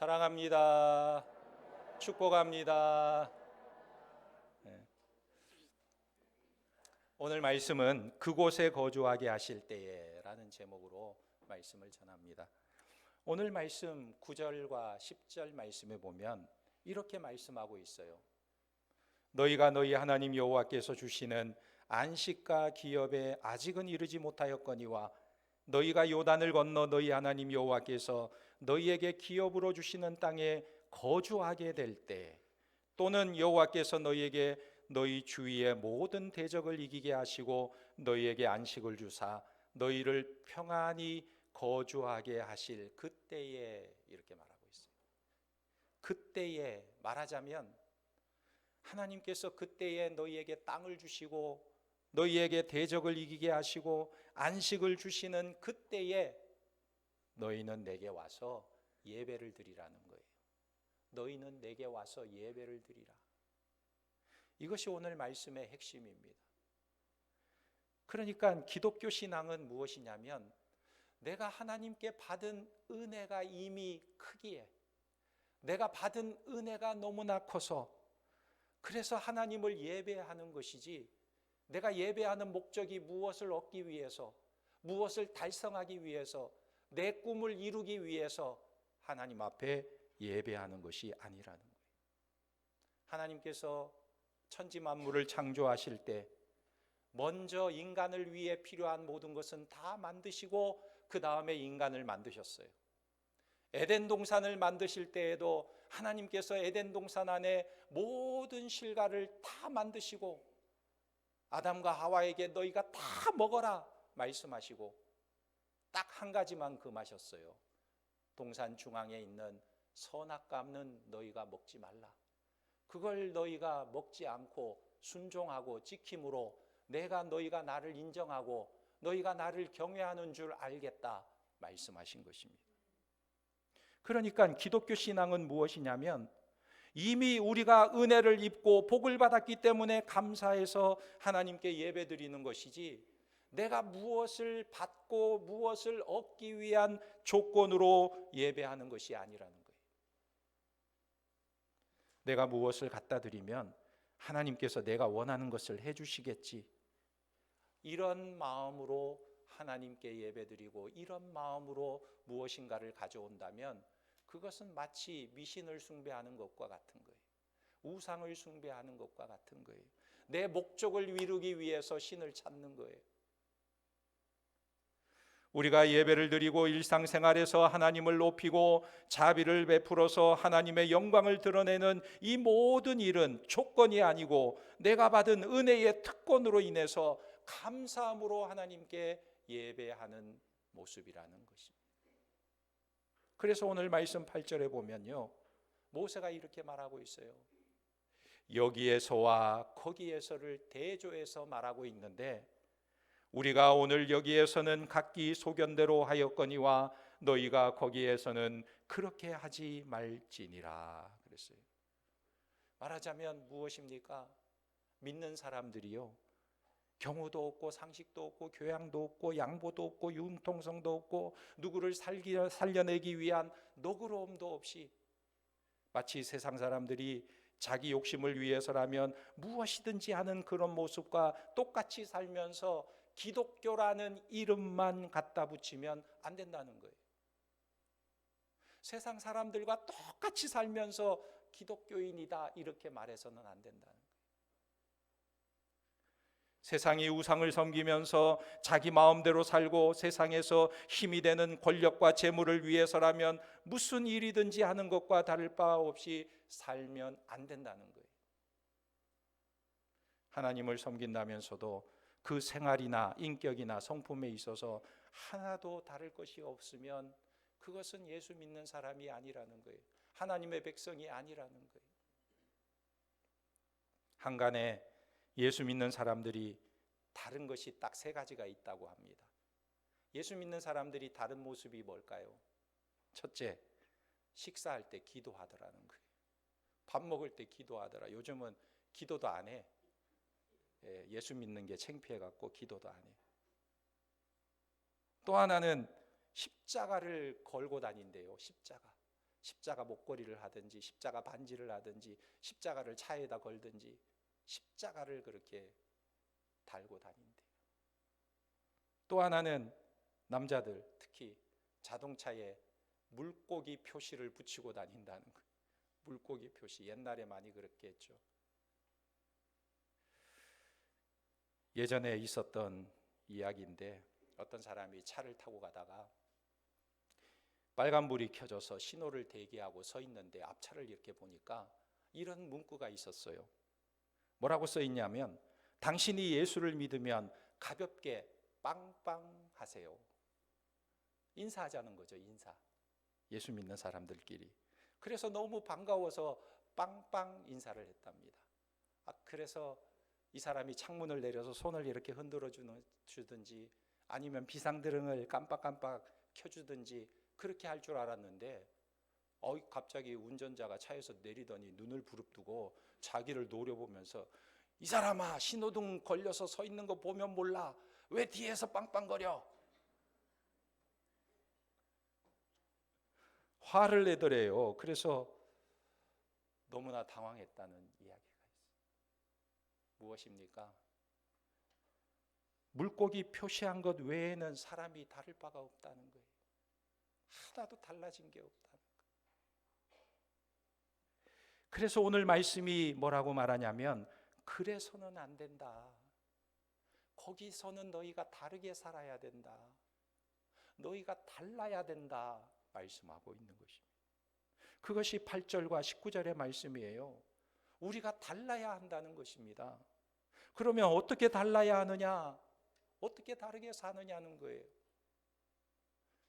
사랑합니다. 축복합니다. 네. 오늘 말씀은 그곳에 거주하게 하실 때에 라는 제목으로 말씀을 전합니다. 오늘 말씀 9절과 10절 말씀에 보면 이렇게 말씀하고 있어요. 너희가 너희 하나님 여호와께서 주시는 안식과 기업에 아직은 이르지 못하였거니와 너희가 요단을 건너 너희 하나님 여호와께서 너희에게 기업으로 주시는 땅에 거주하게 될 때, 또는 여호와께서 너희에게 너희 주위의 모든 대적을 이기게 하시고 너희에게 안식을 주사 너희를 평안히 거주하게 하실 그때에, 이렇게 말하고 있어요. 그때에, 말하자면 하나님께서 그때에 너희에게 땅을 주시고 너희에게 대적을 이기게 하시고 안식을 주시는 그때에 너희는 내게 와서 예배를 드리라는 거예요. 너희는 내게 와서 예배를 드리라. 이것이 오늘 말씀의 핵심입니다. 그러니까 기독교 신앙은 무엇이냐면, 내가 하나님께 받은 은혜가 이미 크기에, 내가 받은 은혜가 너무나 커서 그래서 하나님을 예배하는 것이지, 내가 예배하는 목적이 무엇을 얻기 위해서, 무엇을 달성하기 위해서, 내 꿈을 이루기 위해서 하나님 앞에 예배하는 것이 아니라는 거예요. 하나님께서 천지 만물을 창조하실 때 먼저 인간을 위해 필요한 모든 것은 다 만드시고 그 다음에 인간을 만드셨어요. 에덴 동산을 만드실 때에도 하나님께서 에덴 동산 안에 모든 실과를 다 만드시고 아담과 하와에게 너희가 다 먹어라 말씀하시고 딱 한 가지만 금하셨어요. 동산 중앙에 있는 선악과는 너희가 먹지 말라. 그걸 너희가 먹지 않고 순종하고 지킴으로 내가 너희가 나를 인정하고 너희가 나를 경외하는 줄 알겠다 말씀하신 것입니다. 그러니까 기독교 신앙은 무엇이냐면, 이미 우리가 은혜를 입고 복을 받았기 때문에 감사해서 하나님께 예배드리는 것이지, 내가 무엇을 받고 무엇을 얻기 위한 조건으로 예배하는 것이 아니라는 거예요. 내가 무엇을 갖다 드리면 하나님께서 내가 원하는 것을 해주시겠지, 이런 마음으로 하나님께 예배드리고 이런 마음으로 무엇인가를 가져온다면 그것은 마치 미신을 숭배하는 것과 같은 거예요. 우상을 숭배하는 것과 같은 거예요. 내 목적을 이루기 위해서 신을 찾는 거예요. 우리가 예배를 드리고 일상생활에서 하나님을 높이고 자비를 베풀어서 하나님의 영광을 드러내는 이 모든 일은 조건이 아니고 내가 받은 은혜의 특권으로 인해서 감사함으로 하나님께 예배하는 모습이라는 것입니다. 그래서 오늘 말씀 8절에 보면요, 모세가 이렇게 말하고 있어요. 여기에서와 거기에서를 대조해서 말하고 있는데, 우리가 오늘 여기에서는 각기 소견대로 하였거니와 너희가 거기에서는 그렇게 하지 말지니라 그랬어요. 말하자면 무엇입니까? 믿는 사람들이요, 경우도 없고 상식도 없고 교양도 없고 양보도 없고 융통성도 없고 누구를 살려내기 위한 너그러움도 없이 마치 세상 사람들이 자기 욕심을 위해서라면 무엇이든지 하는 그런 모습과 똑같이 살면서 기독교라는 이름만 갖다 붙이면 안 된다는 거예요. 세상 사람들과 똑같이 살면서 기독교인이다 이렇게 말해서는 안 된다는 거예요. 세상이 우상을 섬기면서 자기 마음대로 살고 세상에서 힘이 되는 권력과 재물을 위해서라면 무슨 일이든지 하는 것과 다를 바 없이 살면 안 된다는 거예요. 하나님을 섬긴다면서도 그 생활이나 인격이나 성품에 있어서 하나도 다를 것이 없으면 그것은 예수 믿는 사람이 아니라는 거예요. 하나님의 백성이 아니라는 거예요. 한간에 예수 믿는 사람들이 다른 것이 딱 세 가지가 있다고 합니다. 예수 믿는 사람들이 다른 모습이 뭘까요? 첫째, 식사할 때 기도하더라는 거예요. 밥 먹을 때 기도하더라. 요즘은 기도도 안 해. 예수 믿는 게 창피해갖고 기도도 안 해. 또 하나는 십자가를 걸고 다닌대요. 십자가. 십자가 목걸이를 하든지 십자가 반지를 하든지 십자가를 차에다 걸든지 십자가를 그렇게 달고 다닌대요. 또 하나는 남자들 특히 자동차에 물고기 표시를 붙이고 다닌다는 거예요. 물고기 표시, 옛날에 많이 그렇게 했죠. 예전에 있었던 이야기인데 어떤 사람이 차를 타고 가다가 빨간불이 켜져서 신호를 대기하고 서 있는데 앞차를 이렇게 보니까 이런 문구가 있었어요. 뭐라고 써 있냐면 당신이 예수를 믿으면 가볍게 빵빵 하세요. 인사하자는 거죠. 인사. 예수 믿는 사람들끼리. 그래서 너무 반가워서 빵빵 인사를 했답니다. 그래서 이 사람이 창문을 내려서 손을 이렇게 흔들어 주든지 아니면 비상등을 깜빡깜빡 켜주든지 그렇게 할 줄 알았는데 갑자기 운전자가 차에서 내리더니 눈을 부릅뜨고 자기를 노려보면서 이 사람아, 신호등 걸려서 서 있는 거 보면 몰라? 왜 뒤에서 빵빵거려? 화를 내더래요. 그래서 너무나 당황했다는 이야기가 있어요. 무엇입니까? 물고기 표시한 것 외에는 사람이 다를 바가 없다는 거예요. 하나도 달라진 게 없다는 거예요. 그래서 오늘 말씀이 뭐라고 말하냐면 그래서는 안 된다. 거기서는 너희가 다르게 살아야 된다. 너희가 달라야 된다. 말씀하고 있는 것입니다. 그것이 8절과 19절의 말씀이에요. 우리가 달라야 한다는 것입니다. 그러면 어떻게 달라야 하느냐? 어떻게 다르게 사느냐는 거예요.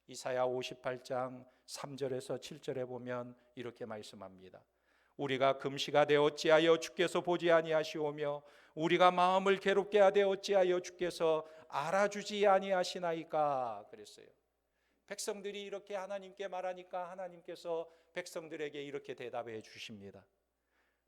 이사야 58장 3절에서 7절에 보면 이렇게 말씀합니다. 우리가 금시가되 어찌하여 주께서 보지 아니하시오며 우리가 마음을 괴롭게 하되 어찌하여 주께서 알아주지 아니하시나이까 그랬어요. 백성들이 이렇게 하나님께 말하니까 하나님께서 백성들에게 이렇게 대답해 주십니다.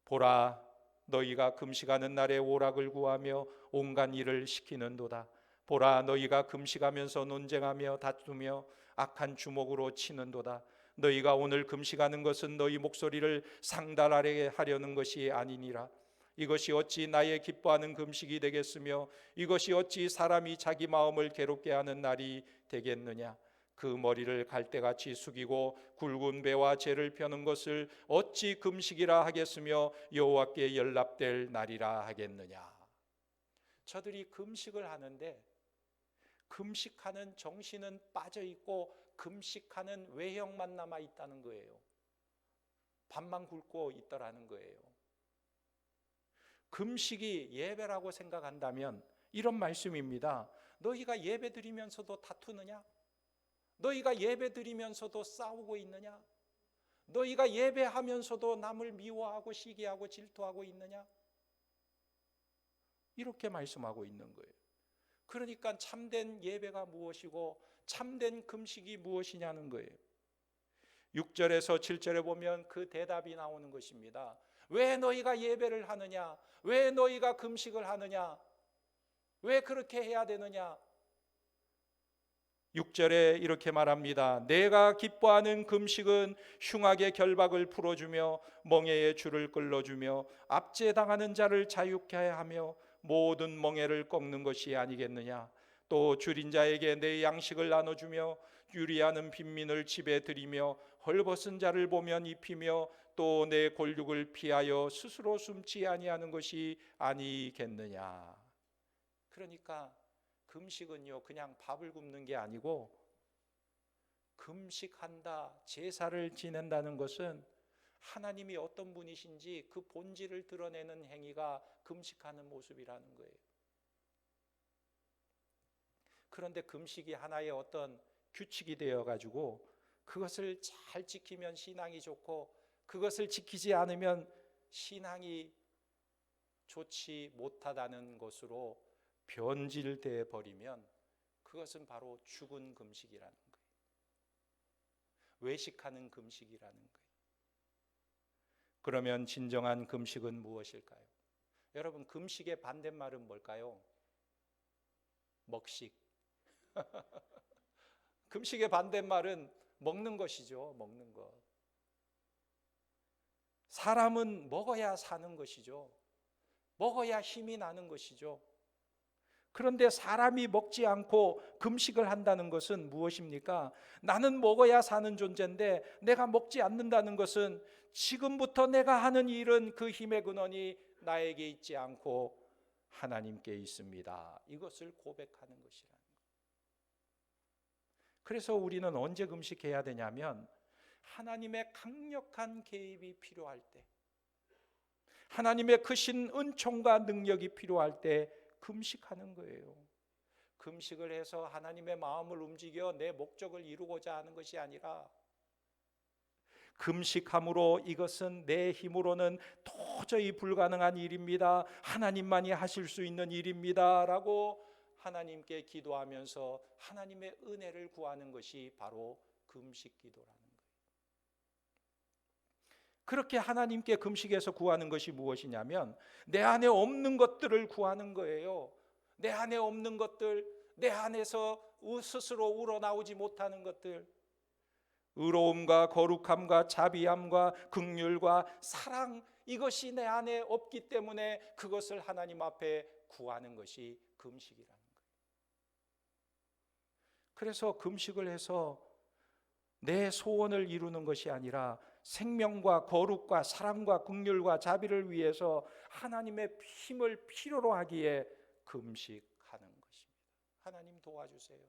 보라, 너희가 금식하는 날에 오락을 구하며 온갖 일을 시키는도다. 보라, 너희가 금식하면서 논쟁하며 다투며 악한 주먹으로 치는도다. 너희가 오늘 금식하는 것은 너희 목소리를 상달하게 하려는 것이 아니니라. 이것이 어찌 나의 기뻐하는 금식이 되겠으며 이것이 어찌 사람이 자기 마음을 괴롭게 하는 날이 되겠느냐. 그 머리를 갈대같이 숙이고 굵은 배와 재를 펴는 것을 어찌 금식이라 하겠으며 여호와께 연락될 날이라 하겠느냐. 저들이 금식을 하는데 금식하는 정신은 빠져 있고 금식하는 외형만 남아 있다는 거예요. 밥만 굶고 있더라는 거예요. 금식이 예배라고 생각한다면 이런 말씀입니다. 너희가 예배 드리면서도 다투느냐? 너희가 예배 드리면서도 싸우고 있느냐? 너희가 예배하면서도 남을 미워하고 시기하고 질투하고 있느냐? 이렇게 말씀하고 있는 거예요. 그러니까 참된 예배가 무엇이고 참된 금식이 무엇이냐는 거예요. 6절에서 7절에 보면 그 대답이 나오는 것입니다. 왜 너희가 예배를 하느냐? 왜 너희가 금식을 하느냐? 왜 그렇게 해야 되느냐? 6절에 이렇게 말합니다. 내가 기뻐하는 금식은 흉악의 결박을 풀어주며 멍에의 줄을 끌어주며 압제당하는 자를 자유케 하며 모든 멍에를 꺾는 것이 아니겠느냐. 또 줄인 자에게 내 양식을 나눠주며 유리하는 빈민을 집에 들이며 헐벗은 자를 보면 입히며 또 내 골육을 피하여 스스로 숨지 아니하는 것이 아니겠느냐. 그러니까 금식은요 그냥 밥을 굶는 게 아니고 금식한다, 제사를 지낸다는 것은 하나님이 어떤 분이신지 그 본질을 드러내는 행위가 금식하는 모습이라는 거예요. 그런데 금식이 하나의 어떤 규칙이 되어가지고 그것을 잘 지키면 신앙이 좋고 그것을 지키지 않으면 신앙이 좋지 못하다는 것으로 변질돼 버리면 그것은 바로 죽은 금식이라는 거예요. 외식하는 금식이라는 거예요. 그러면 진정한 금식은 무엇일까요? 여러분, 금식의 반대말은 뭘까요? 먹식. 금식의 반대말은 먹는 것이죠. 먹는 것. 사람은 먹어야 사는 것이죠. 먹어야 힘이 나는 것이죠. 그런데 사람이 먹지 않고 금식을 한다는 것은 무엇입니까? 나는 먹어야 사는 존재인데 내가 먹지 않는다는 것은 지금부터 내가 하는 일은 그 힘의 근원이 나에게 있지 않고 하나님께 있습니다. 이것을 고백하는 것이라는 거예요. 그래서 우리는 언제 금식해야 되냐면 하나님의 강력한 개입이 필요할 때, 하나님의 크신 은총과 능력이 필요할 때 금식하는 거예요. 금식을 해서 하나님의 마음을 움직여 내 목적을 이루고자 하는 것이 아니라, 금식함으로 이것은 내 힘으로는 도저히 불가능한 일입니다, 하나님만이 하실 수 있는 일입니다 라고 하나님께 기도하면서 하나님의 은혜를 구하는 것이 바로 금식 기도라는 거예요. 그렇게 하나님께 금식에서 구하는 것이 무엇이냐면 내 안에 없는 것들을 구하는 거예요. 내 안에 없는 것들, 내 안에서 스스로 우러나오지 못하는 것들, 의로움과 거룩함과 자비함과 긍휼과 사랑, 이것이 내 안에 없기 때문에 그것을 하나님 앞에 구하는 것이 금식이라는 거예요. 그래서 금식을 해서 내 소원을 이루는 것이 아니라 생명과 거룩과 사랑과 긍휼과 자비를 위해서 하나님의 힘을 필요로 하기에 금식하는 것입니다. 하나님 도와주세요.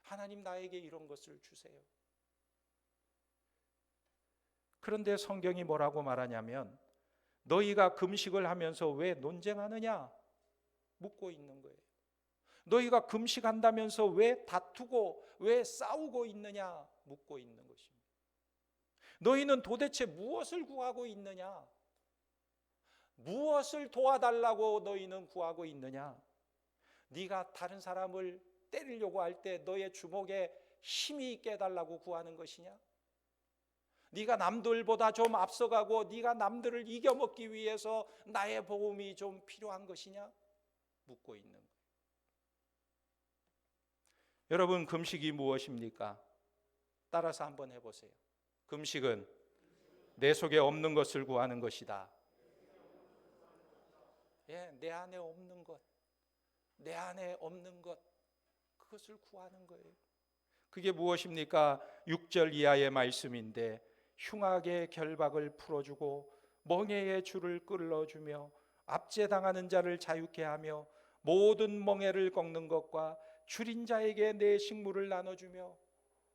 하나님 나에게 이런 것을 주세요. 그런데 성경이 뭐라고 말하냐면 너희가 금식을 하면서 왜 논쟁하느냐 묻고 있는 거예요. 너희가 금식한다면서 왜 다투고 왜 싸우고 있느냐 묻고 있는 것입니다. 너희는 도대체 무엇을 구하고 있느냐? 무엇을 도와달라고 너희는 구하고 있느냐? 네가 다른 사람을 때리려고 할 때 너의 주먹에 힘이 있게 해달라고 구하는 것이냐? 네가 남들보다 좀 앞서가고 네가 남들을 이겨먹기 위해서 나의 도움이 좀 필요한 것이냐? 묻고 있는 거예요. 여러분, 금식이 무엇입니까? 따라서 한번 해보세요. 금식은 내 속에 없는 것을 구하는 것이다. 예, 내 안에 없는 것, 내 안에 없는 것, 그것을 구하는 거예요. 그게 무엇입니까? 6절 이하의 말씀인데 흉악의 결박을 풀어주고 멍에의 줄을 끌어주며 압제당하는 자를 자유케 하며 모든 멍에를 꺾는 것과 줄인 자에게 내 식물을 나눠주며,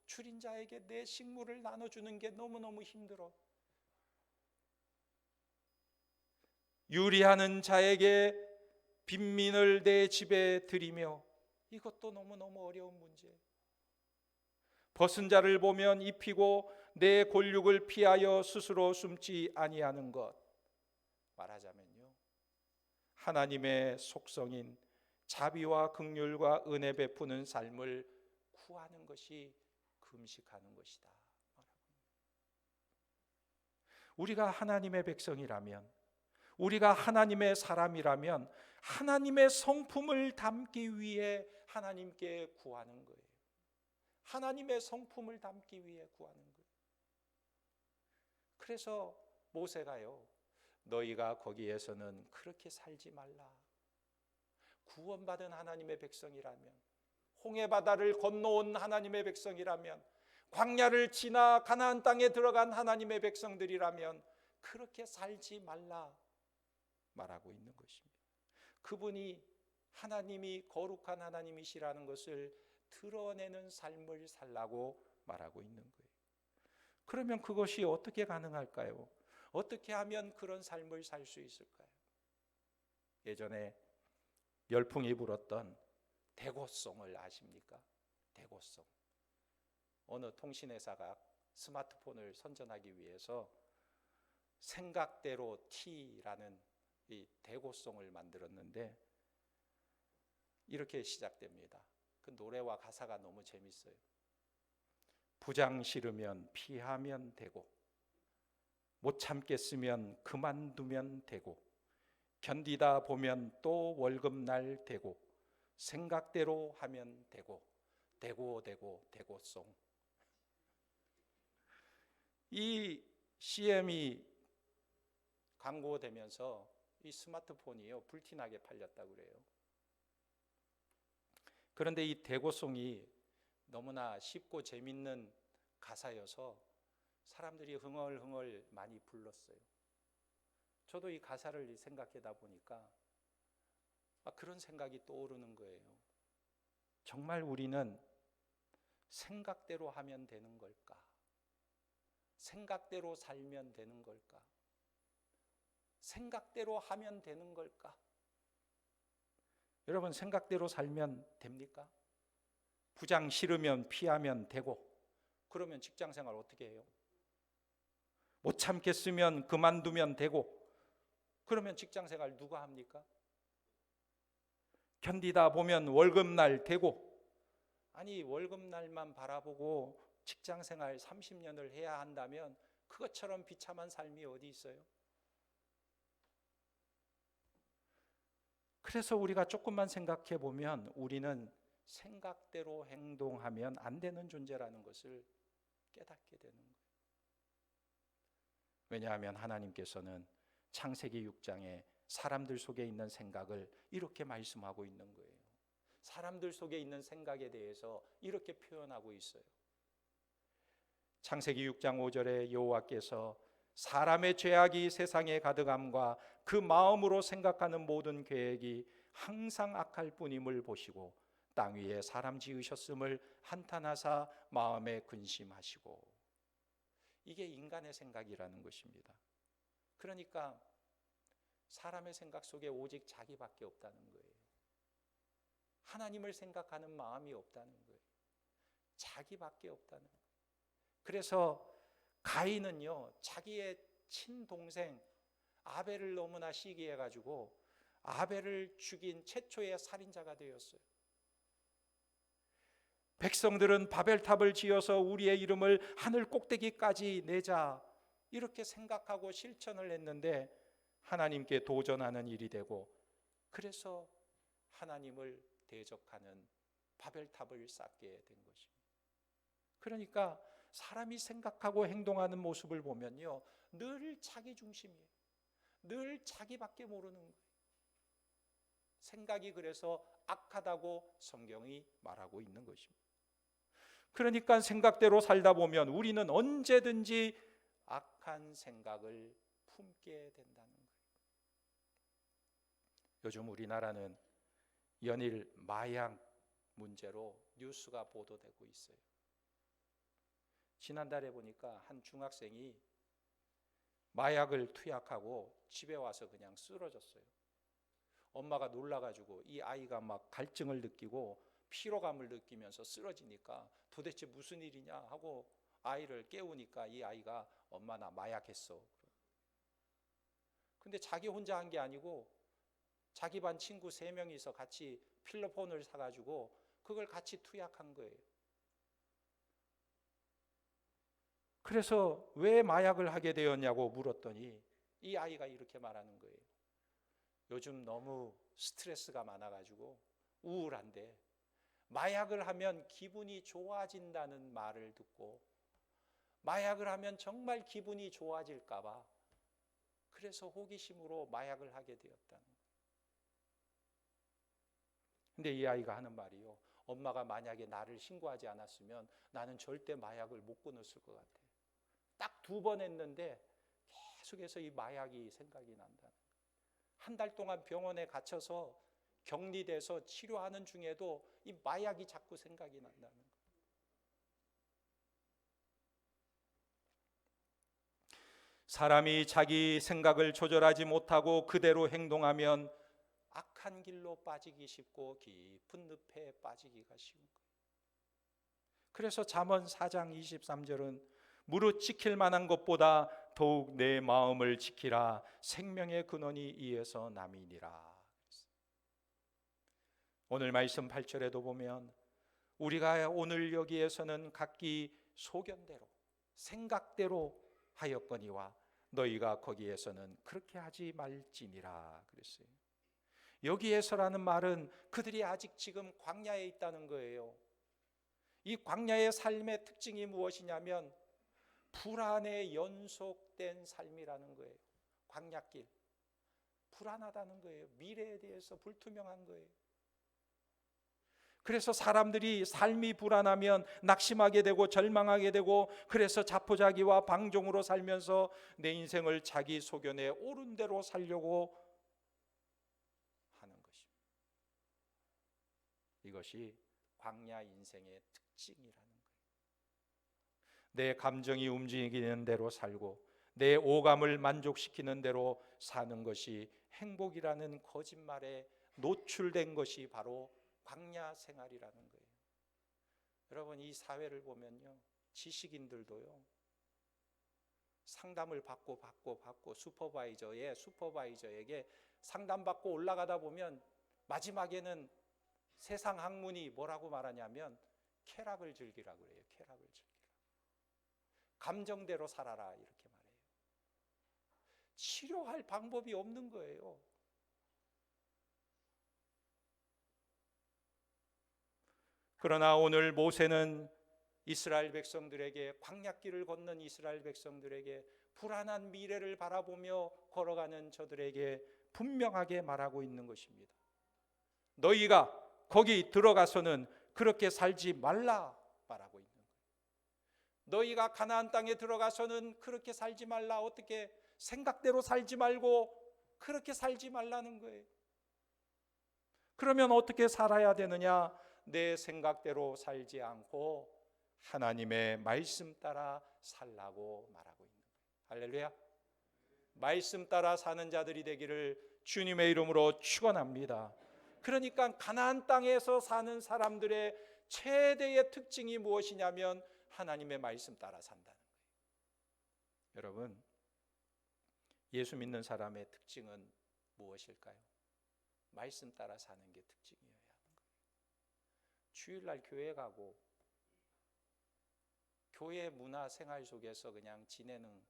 줄인 자에게 내 식물을 나눠주는 게 너무너무 힘들어. 유리하는 자에게 빈민을 내 집에 들이며, 이것도 너무너무 어려운 문제. 벗은 자를 보면 입히고 내 골육을 피하여 스스로 숨지 아니하는 것. 말하자면요, 하나님의 속성인 자비와 긍휼과 은혜 베푸는 삶을 구하는 것이 금식하는 것이다. 우리가 하나님의 백성이라면, 우리가 하나님의 사람이라면 하나님의 성품을 담기 위해 하나님께 구하는 거예요. 하나님의 성품을 담기 위해 구하는 거예요. 그래서 모세가요, 너희가 거기에서는 그렇게 살지 말라. 구원받은 하나님의 백성이라면, 홍해바다를 건너온 하나님의 백성이라면, 광야를 지나 가나안 땅에 들어간 하나님의 백성들이라면 그렇게 살지 말라 말하고 있는 것입니다. 그분이 하나님이 거룩한 하나님이시라는 것을 드러내는 삶을 살라고 말하고 있는 거예요. 그러면 그것이 어떻게 가능할까요? 어떻게 하면 그런 삶을 살 수 있을까요? 예전에 열풍이 불었던 대고송을 아십니까? 대고송. 어느 통신회사가 스마트폰을 선전하기 위해서 생각대로 T라는 이 대고송을 만들었는데 이렇게 시작됩니다. 그 노래와 가사가 너무 재밌어요. 부장 싫으면 피하면 되고, 못 참겠으면 그만두면 되고, 견디다 보면 또 월급날 되고, 생각대로 하면 되고, 대고송. 이 CM이 광고되면서 이 스마트폰이요 불티나게 팔렸다고 그래요. 그런데 이 대고송이 너무나 쉽고 재밌는 가사여서 사람들이 흥얼흥얼 많이 불렀어요. 저도 이 가사를 생각하다 보니까 그런 생각이 떠오르는 거예요. 정말 우리는 생각대로 하면 되는 걸까? 생각대로 살면 되는 걸까? 생각대로 하면 되는 걸까? 여러분, 생각대로 살면 됩니까? 부장 싫으면 피하면 되고, 그러면 직장 생활 어떻게 해요? 못 참겠으면 그만두면 되고, 그러면 직장 생활 누가 합니까? 견디다 보면 월급날 되고, 아니 월급날만 바라보고 직장 생활 30년을 해야 한다면 그것처럼 비참한 삶이 어디 있어요? 그래서 우리가 조금만 생각해 보면 우리는 생각대로 행동하면 안 되는 존재라는 것을 깨닫게 되는 거예요. 왜냐하면 하나님께서는 창세기 6장에 사람들 속에 있는 생각을 이렇게 말씀하고 있는 거예요. 사람들 속에 있는 생각에 대해서 이렇게 표현하고 있어요. 창세기 6장 5절에 여호와께서 사람의 죄악이 세상에 가득함과 그 마음으로 생각하는 모든 계획이 항상 악할 뿐임을 보시고 땅 위에 사람 지으셨음을 한탄하사 마음에 근심하시고. 이게 인간의 생각이라는 것입니다. 그러니까 사람의 생각 속에 오직 자기밖에 없다는 거예요. 하나님을 생각하는 마음이 없다는 거예요. 자기밖에 없다는 거예요. 그래서 가인은요, 자기의 친동생 아벨을 너무나 시기해가지고 아벨을 죽인 최초의 살인자가 되었어요. 백성들은 바벨탑을 지어서 우리의 이름을 하늘 꼭대기까지 내자 이렇게 생각하고 실천을 했는데 하나님께 도전하는 일이 되고, 그래서 하나님을 대적하는 바벨탑을 쌓게 된 것입니다. 그러니까 사람이 생각하고 행동하는 모습을 보면요, 늘 자기 중심이에요. 늘 자기밖에 모르는 거예요. 생각이 그래서 악하다고 성경이 말하고 있는 것입니다. 그러니까 생각대로 살다 보면 우리는 언제든지 악한 생각을 품게 된다는 거예요. 요즘 우리나라는 연일 마약 문제로 뉴스가 보도되고 있어요. 지난달에 보니까 한 중학생이 마약을 투약하고 집에 와서 그냥 쓰러졌어요. 엄마가 놀라가지고 이 아이가 막 갈증을 느끼고 피로감을 느끼면서 쓰러지니까 도대체 무슨 일이냐 하고 아이를 깨우니까 이 아이가 엄마 나 마약했어. 근데 자기 혼자 한 게 아니고 자기 반 친구 3명이서 같이 필로폰을 사가지고 그걸 같이 투약한 거예요. 그래서 왜 마약을 하게 되었냐고 물었더니 이 아이가 이렇게 말하는 거예요. 요즘 너무 스트레스가 많아가지고 우울한데 마약을 하면 기분이 좋아진다는 말을 듣고 마약을 하면 정말 기분이 좋아질까 봐 그래서 호기심으로 마약을 하게 되었다는 거예요. 근데 이 아이가 하는 말이요, 엄마가 만약에 나를 신고하지 않았으면 나는 절대 마약을 못 끊었을 것 같아. 딱 2번 했는데 계속해서 이 마약이 생각이 난다는 거예요. 한 달 동안 병원에 갇혀서 격리돼서 치료하는 중에도 이 마약이 자꾸 생각이 난다는 거예요. 사람이 자기 생각을 조절하지 못하고 그대로 행동하면 악한 길로 빠지기 쉽고 깊은 늪에 빠지기가 쉬운 거예요. 그래서 잠언 4장 23절은 무릇 지킬 만한 것보다 더욱 내 마음을 지키라. 생명의 근원이 이에서 남이니라. 오늘 말씀 8절에도 보면 우리가 오늘 여기에서는 각기 소견대로 생각대로 하였거니와 너희가 거기에서는 그렇게 하지 말지니라 그랬어요. 여기에서라는 말은 그들이 아직 지금 광야에 있다는 거예요. 이 광야의 삶의 특징이 무엇이냐면 불안에 연속된 삶이라는 거예요. 광야길. 불안하다는 거예요. 미래에 대해서 불투명한 거예요. 그래서 사람들이 삶이 불안하면 낙심하게 되고 절망하게 되고, 그래서 자포자기와 방종으로 살면서 내 인생을 자기 소견에 옳은 대로 살려고 하는 것입니다. 이것이 광야 인생의 특징이라는 거예요. 내 감정이 움직이는 대로 살고 내 오감을 만족시키는 대로 사는 것이 행복이라는 거짓말에 노출된 것이 바로 광야 생활이라는 거예요. 여러분, 이 사회를 보면요, 지식인들도요, 상담을 받고 슈퍼바이저에게 상담받고 올라가다 보면 마지막에는 세상 학문이 뭐라고 말하냐면 쾌락을 즐기라고 그래요. 쾌락을 즐기라. 감정대로 살아라, 이렇게 말해요. 치료할 방법이 없는 거예요. 그러나 오늘 모세는 이스라엘 백성들에게, 광야길을 걷는 이스라엘 백성들에게, 불안한 미래를 바라보며 걸어가는 저들에게 분명하게 말하고 있는 것입니다. 너희가 거기 들어가서는 그렇게 살지 말라 말하고 있는 거예요. 너희가 가나안 땅에 들어가서는 그렇게 살지 말라. 어떻게 생각대로 살지 말고 그렇게 살지 말라는 거예요. 그러면 어떻게 살아야 되느냐? 내 생각대로 살지 않고 하나님의 말씀 따라 살라고 말하고 있는 거예요. 할렐루야. 말씀 따라 사는 자들이 되기를 주님의 이름으로 축원합니다. 그러니까 가나안 땅에서 사는 사람들의 최대의 특징이 무엇이냐면 하나님의 말씀 따라 산다는 거예요. 여러분, 예수 믿는 사람의 특징은 무엇일까요? 말씀 따라 사는 게 특징이어야 하는 거예요. 주일날 교회 가고 교회 문화 생활 속에서 그냥 지내는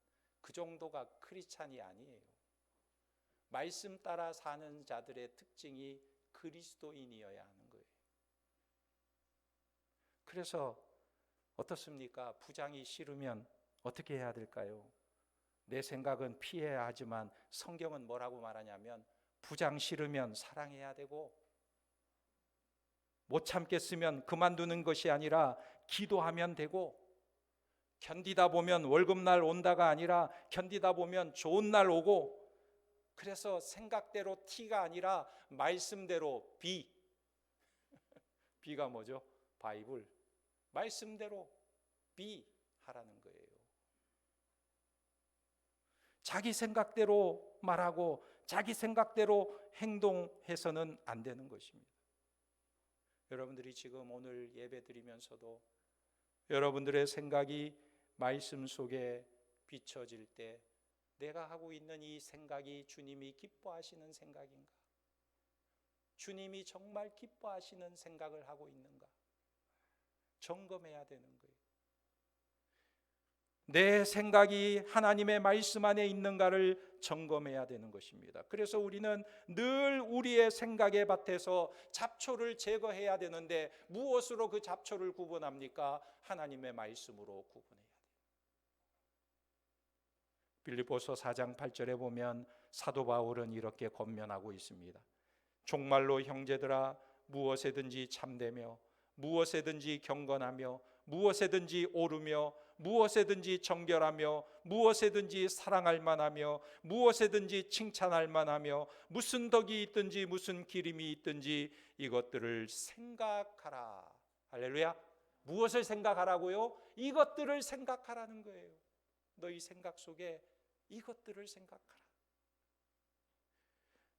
그 정도가 크리스찬이 아니에요. 말씀 따라 사는 자들의 특징이 그리스도인이어야 하는 거예요. 그래서 어떻습니까? 부장이 싫으면 어떻게 해야 될까요? 내 생각은 피해야 하지만 성경은 뭐라고 말하냐면 부장 싫으면 사랑해야 되고, 못 참겠으면 그만두는 것이 아니라 기도하면 되고, 견디다 보면 월급날 온다가 아니라 견디다 보면 좋은 날 오고, 그래서 생각대로 T가 아니라 말씀대로 B. B가 뭐죠? 바이블. 말씀대로 B 하라는 거예요. 자기 생각대로 말하고 자기 생각대로 행동해서는 안 되는 것입니다. 여러분들이 지금 오늘 예배 드리면서도 여러분들의 생각이 말씀 속에 비춰질 때 내가 하고 있는 이 생각이 주님이 기뻐하시는 생각인가? 주님이 정말 기뻐하시는 생각을 하고 있는가? 점검해야 되는 거예요. 내 생각이 하나님의 말씀 안에 있는가를 점검해야 되는 것입니다. 그래서 우리는 늘 우리의 생각의 밭에서 잡초를 제거해야 되는데 무엇으로 그 잡초를 구분합니까? 하나님의 말씀으로 구분해야 돼요. 빌립보서 4장 8절에 보면 사도 바울은 이렇게 권면하고 있습니다. 종말로 형제들아, 무엇에든지 참되며 무엇에든지 경건하며 무엇에든지 오르며 무엇에든지 정결하며 무엇에든지 사랑할 만하며 무엇에든지 칭찬할 만하며 무슨 덕이 있든지 무슨 기림이 있든지 이것들을 생각하라. 할렐루야. 무엇을 생각하라고요? 이것들을 생각하라는 거예요. 너희 생각 속에 이것들을 생각하라.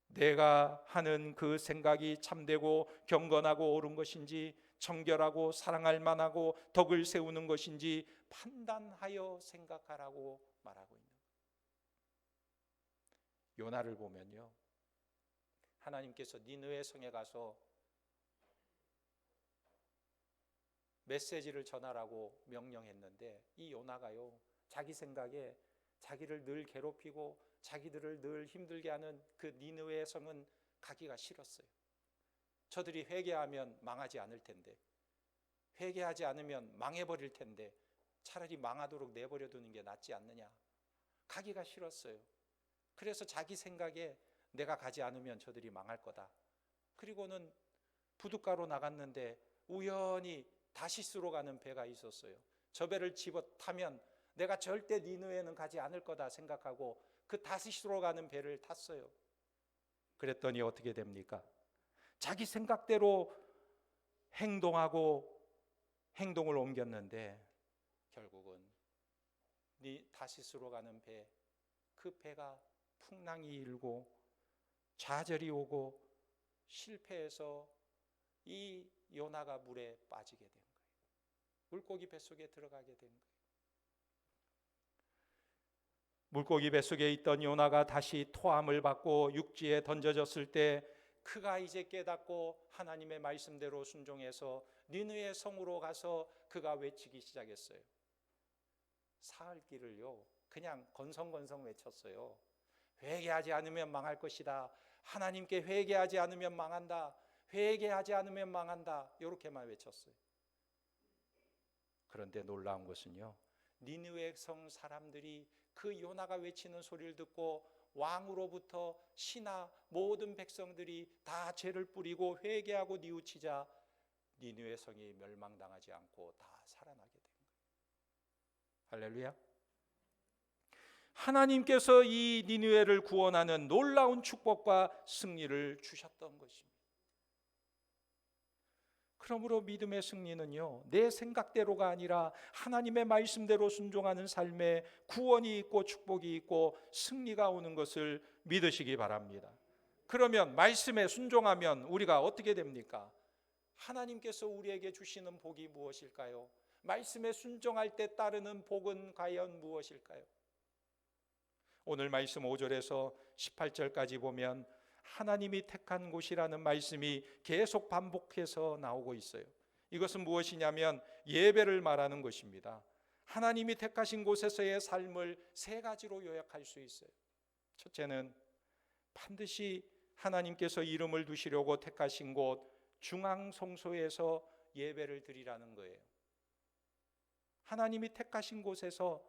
내가 하는 그 생각이 참되고 경건하고 옳은 것인지, 정결하고 사랑할 만하고 덕을 세우는 것인지 판단하여 생각하라고 말하고 있는 거예요. 요나를 보면요, 하나님께서 니느웨 성에 가서 메시지를 전하라고 명령했는데 이 요나가요, 자기 생각에 자기를 늘 괴롭히고 자기들을 늘 힘들게 하는 그 니느웨 성은 가기가 싫었어요. 저들이 회개하면 망하지 않을 텐데, 회개하지 않으면 망해버릴 텐데 차라리 망하도록 내버려 두는 게 낫지 않느냐. 가기가 싫었어요. 그래서 자기 생각에 내가 가지 않으면 저들이 망할 거다. 그리고는 부둣가로 나갔는데 우연히 다시스로 가는 배가 있었어요. 저 배를 집어 타면 내가 절대 니느웨는 가지 않을 거다 생각하고 그 다시스로 가는 배를 탔어요. 그랬더니 어떻게 됩니까? 자기 생각대로 행동하고 행동을 옮겼는데 결국은 다시스로 가는 배, 그 배가 풍랑이 일고 좌절이 오고 실패해서 이 요나가 물에 빠지게 된 거예요. 물고기 뱃속에 들어가게 된 거예요. 물고기 뱃속에 있던 요나가 다시 토함을 받고 육지에 던져졌을 때 그가 이제 깨닫고 하나님의 말씀대로 순종해서 니느웨 성으로 가서 그가 외치기 시작했어요. 사흘 길을요 그냥 건성건성 외쳤어요. 회개하지 않으면 망할 것이다. 하나님께 회개하지 않으면 망한다. 회개하지 않으면 망한다. 이렇게만 외쳤어요. 그런데 놀라운 것은요, 니느웨 성 사람들이 그 요나가 외치는 소리를 듣고 왕으로부터 신하 모든 백성들이 다 죄를 뿌리고 회개하고 뉘우치자 니느웨 성이 멸망당하지 않고 다 살아나게 된 거예요. 할렐루야. 하나님께서 이 니느웨를 구원하는 놀라운 축복과 승리를 주셨던 것입니다. 그러므로 믿음의 승리는요, 내 생각대로가 아니라 하나님의 말씀대로 순종하는 삶에 구원이 있고 축복이 있고 승리가 오는 것을 믿으시기 바랍니다. 그러면 말씀에 순종하면 우리가 어떻게 됩니까? 하나님께서 우리에게 주시는 복이 무엇일까요? 말씀에 순종할 때 따르는 복은 과연 무엇일까요? 오늘 말씀 5절에서 18절까지 보면 하나님이 택한 곳이라는 말씀이 계속 반복해서 나오고 있어요. 이것은 무엇이냐면 예배를 말하는 것입니다. 하나님이 택하신 곳에서의 삶을 세 가지로 요약할 수 있어요. 첫째는 반드시 하나님께서 이름을 두시려고 택하신 곳 중앙성소에서 예배를 드리라는 거예요. 하나님이 택하신 곳에서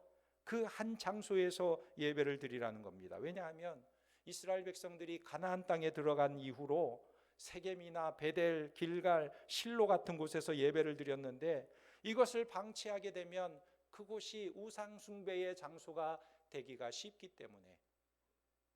그 한 장소에서 예배를 드리라는 겁니다. 왜냐하면 이스라엘 백성들이 가나안 땅에 들어간 이후로 세겜이나 베델, 길갈, 실로 같은 곳에서 예배를 드렸는데 이것을 방치하게 되면 그곳이 우상 숭배의 장소가 되기가 쉽기 때문에,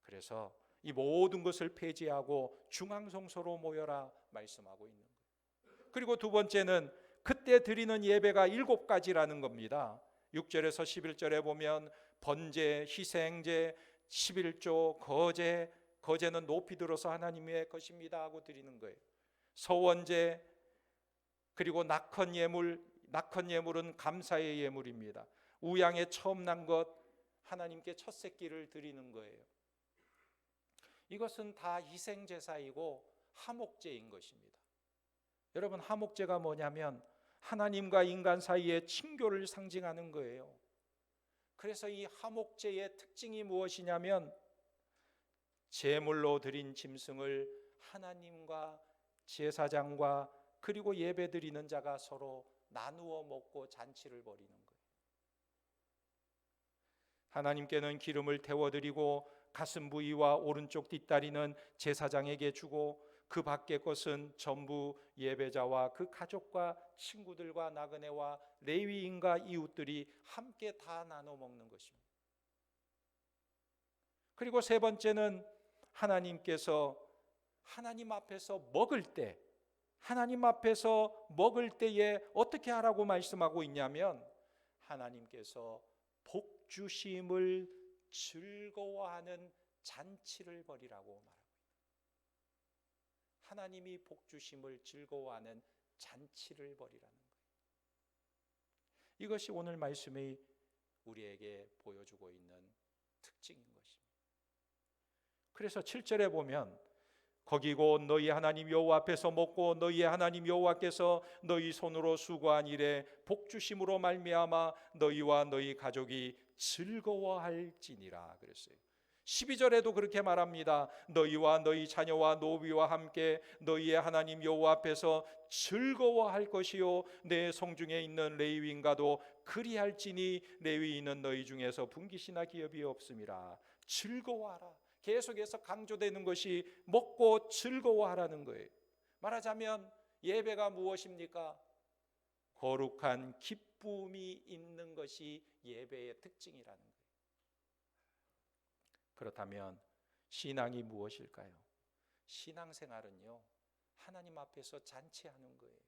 그래서 이 모든 것을 폐지하고 중앙성소로 모여라 말씀하고 있는 거예요. 그리고 두 번째는 그때 드리는 예배가 7가지라는 겁니다. 6절에서 11절에 보면 번제, 희생제, 11조, 거제는 높이 들어서 하나님의 것입니다 하고 드리는 거예요. 서원제, 그리고 낙헌 예물은 감사의 예물입니다. 우양의 처음 난 것, 하나님께 첫 새끼를 드리는 거예요. 이것은 다 희생제사이고 화목제인 것입니다. 여러분, 화목제가 뭐냐면 하나님과 인간 사이의 친교를 상징하는 거예요. 그래서 이 화목제의 특징이 무엇이냐면 제물로 드린 짐승을 하나님과 제사장과 그리고 예배드리는 자가 서로 나누어 먹고 잔치를 벌이는 거예요. 하나님께는 기름을 태워드리고 가슴 부위와 오른쪽 뒷다리는 제사장에게 주고 그 밖의 것은 전부 예배자와 그 가족과 친구들과 나그네와 레위인과 이웃들이 함께 다 나눠 먹는 것입니다. 그리고 세 번째는 하나님께서 하나님 앞에서 먹을 때, 하나님 앞에서 먹을 때에 어떻게 하라고 말씀하고 있냐면 하나님께서 복 주심을 즐거워하는 잔치를 벌이라고 말합니다. 하나님이 복 주심을 즐거워하는 잔치를 벌이라는 거예요. 이것이 오늘 말씀이 우리에게 보여주고 있는 특징인 것입니다. 그래서 7절에 보면 거기 곧 너희 하나님 여호와 앞에서 먹고 너희의 하나님 여호와께서 너희 손으로 수고한 일에 복 주심으로 말미암아 너희와 너희 가족이 즐거워할지니라 그랬어요. 12절에도 그렇게 말합니다. 너희와 너희 자녀와 노비와 함께 너희의 하나님 여호와 앞에서 즐거워할 것이요 내 성중에 있는 레위인과도 그리할지니 레위인은 너희 중에서 분깃이나 기업이 없음이라. 즐거워하라. 계속해서 강조되는 것이 먹고 즐거워하라는 거예요. 말하자면 예배가 무엇입니까? 거룩한 기쁨이 있는 것이 예배의 특징이라는 거예요. 그렇다면 신앙이 무엇일까요? 신앙생활은요, 하나님 앞에서 잔치하는 거예요.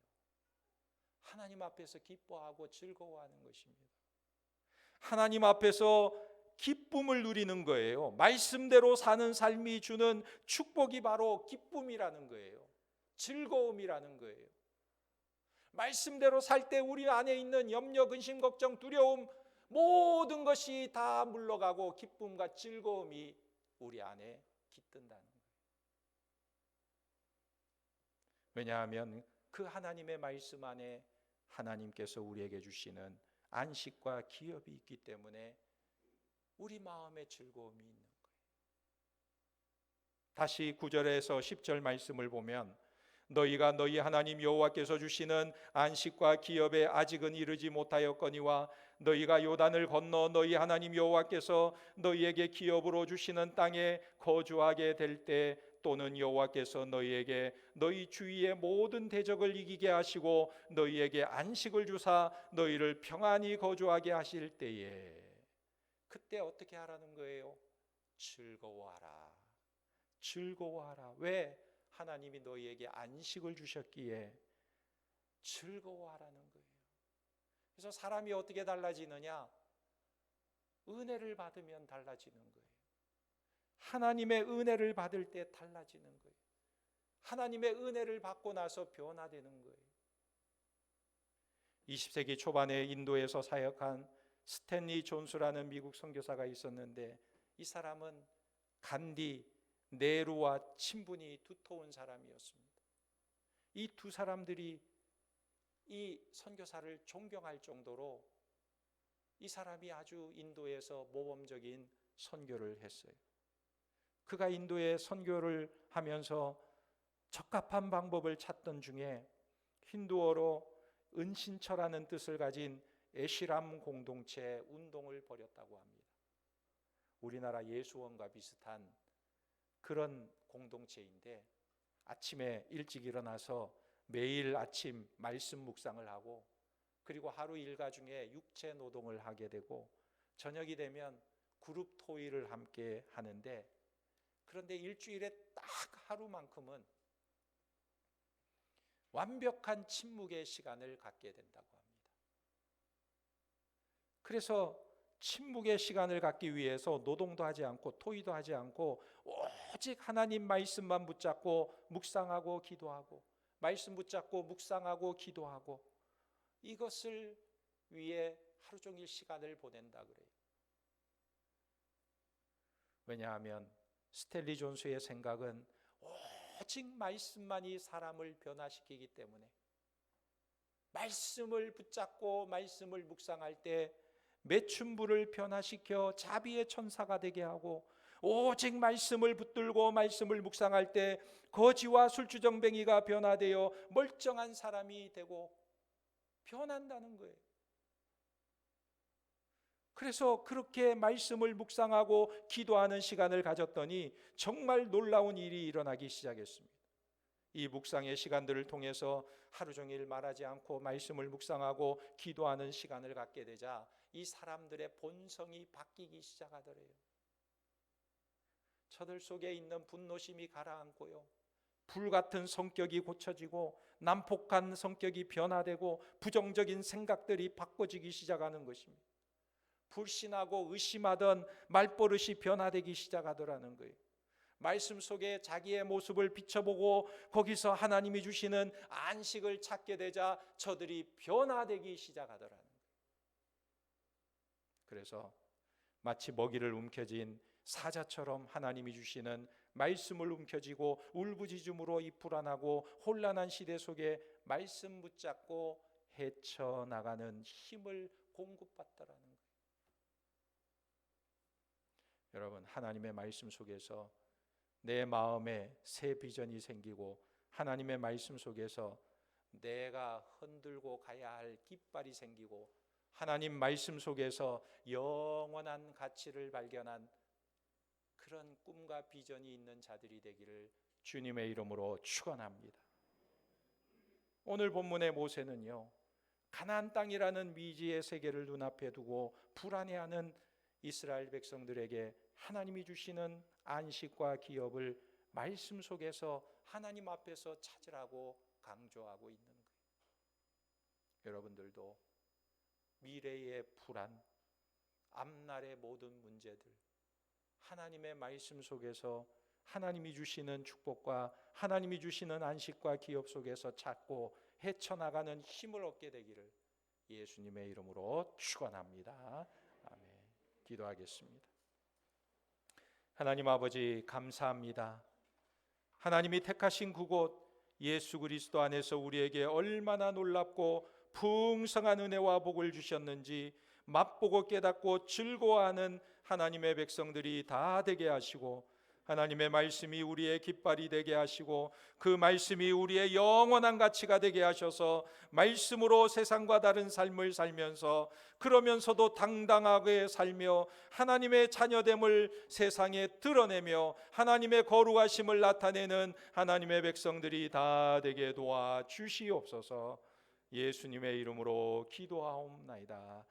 하나님 앞에서 기뻐하고 즐거워하는 것입니다. 하나님 앞에서 기쁨을 누리는 거예요. 말씀대로 사는 삶이 주는 축복이 바로 기쁨이라는 거예요. 즐거움이라는 거예요. 말씀대로 살 때 우리 안에 있는 염려, 근심, 걱정, 두려움 모든 것이 다 물러가고 기쁨과 즐거움이 우리 안에 깃든다는 거예요. 왜냐하면 그 하나님의 말씀 안에 하나님께서 우리에게 주시는 안식과 기업이 있기 때문에 우리 마음에 즐거움이 있는 거예요. 다시 9절에서 10절 말씀을 보면 너희가 너희 하나님 여호와께서 주시는 안식과 기업에 아직은 이르지 못하였거니와 너희가 요단을 건너 너희 하나님 여호와께서 너희에게 기업으로 주시는 땅에 거주하게 될 때 또는 여호와께서 너희에게 너희 주위의 모든 대적을 이기게 하시고 너희에게 안식을 주사 너희를 평안히 거주하게 하실 때에 그때 어떻게 하라는 거예요? 즐거워하라. 즐거워하라. 왜? 하나님이 너희에게 안식을 주셨기에 즐거워하라는 거예요. 그래서 사람이 어떻게 달라지느냐? 은혜를 받으면 달라지는 거예요. 하나님의 은혜를 받을 때 달라지는 거예요. 하나님의 은혜를 받고 나서 변화되는 거예요. 20세기 초반에 인도에서 사역한 스탠리 존스라는 미국 선교사가 있었는데 이 사람은 간디, 네루와 친분이 두터운 사람이었습니다. 이 두 사람들이 이 선교사를 존경할 정도로 이 사람이 아주 인도에서 모범적인 선교를 했어요. 그가 인도에 선교를 하면서 적합한 방법을 찾던 중에 힌두어로 은신처라는 뜻을 가진 에시람 공동체 운동을 벌였다고 합니다. 우리나라 예수원과 비슷한 그런 공동체인데 아침에 일찍 일어나서 매일 아침 말씀 묵상을 하고 그리고 하루 일과 중에 육체 노동을 하게 되고 저녁이 되면 그룹 토의를 함께 하는데 그런데 일주일에 딱 하루만큼은 완벽한 침묵의 시간을 갖게 된다고 합니다. 그래서 침묵의 시간을 갖기 위해서 노동도 하지 않고 토의도 하지 않고 오직 하나님 말씀만 붙잡고 묵상하고 기도하고 말씀 붙잡고 묵상하고 기도하고 이것을 위해 하루 종일 시간을 보낸다 그래요. 왜냐하면 스탠리 존스의 생각은 오직 말씀만이 사람을 변화시키기 때문에 말씀을 붙잡고 말씀을 묵상할 때 매춘부를 변화시켜 자비의 천사가 되게 하고 오직 말씀을 붙들고 말씀을 묵상할 때 거지와 술주정뱅이가 변화되어 멀쩡한 사람이 되고 변한다는 거예요. 그래서 그렇게 말씀을 묵상하고 기도하는 시간을 가졌더니 정말 놀라운 일이 일어나기 시작했습니다. 이 묵상의 시간들을 통해서 하루 종일 말하지 않고 말씀을 묵상하고 기도하는 시간을 갖게 되자 이 사람들의 본성이 바뀌기 시작하더래요. 저들 속에 있는 분노심이 가라앉고요, 불같은 성격이 고쳐지고 난폭한 성격이 변화되고 부정적인 생각들이 바꿔지기 시작하는 것입니다. 불신하고 의심하던 말버릇이 변화되기 시작하더라는 거예요. 말씀 속에 자기의 모습을 비춰보고 거기서 하나님이 주시는 안식을 찾게 되자 저들이 변화되기 시작하더라는 거예요. 그래서 마치 먹이를 움켜쥔 사자처럼 하나님이 주시는 말씀을 움켜쥐고 울부짖음으로 이 불안하고 혼란한 시대 속에 말씀 붙잡고 헤쳐나가는 힘을 공급받더라는 거예요. 여러분, 하나님의 말씀 속에서 내 마음에 새 비전이 생기고 하나님의 말씀 속에서 내가 흔들고 가야 할 깃발이 생기고 하나님 말씀 속에서 영원한 가치를 발견한 그런 꿈과 비전이 있는 자들이 되기를 주님의 이름으로 축원합니다. 오늘 본문의 모세는요, 가나안 땅이라는 미지의 세계를 눈앞에 두고 불안해하는 이스라엘 백성들에게 하나님이 주시는 안식과 기업을 말씀 속에서 하나님 앞에서 찾으라고 강조하고 있는 거예요. 여러분들도 미래의 불안, 앞날의 모든 문제들, 하나님의 말씀 속에서 하나님이 주시는 축복과 하나님이 주시는 안식과 기업 속에서 찾고 헤쳐나가는 힘을 얻게 되기를 예수님의 이름으로 축원합니다. 아멘. 기도하겠습니다. 하나님 아버지, 감사합니다. 하나님이 택하신 그곳 예수 그리스도 안에서 우리에게 얼마나 놀랍고 풍성한 은혜와 복을 주셨는지 맛보고 깨닫고 즐거워하는 하나님의 백성들이 다 되게 하시고, 하나님의 말씀이 우리의 깃발이 되게 하시고, 그 말씀이 우리의 영원한 가치가 되게 하셔서 말씀으로 세상과 다른 삶을 살면서, 그러면서도 당당하게 살며 하나님의 자녀됨을 세상에 드러내며 하나님의 거룩하심을 나타내는 하나님의 백성들이 다 되게 도와주시옵소서. 예수님의 이름으로 기도하옵나이다.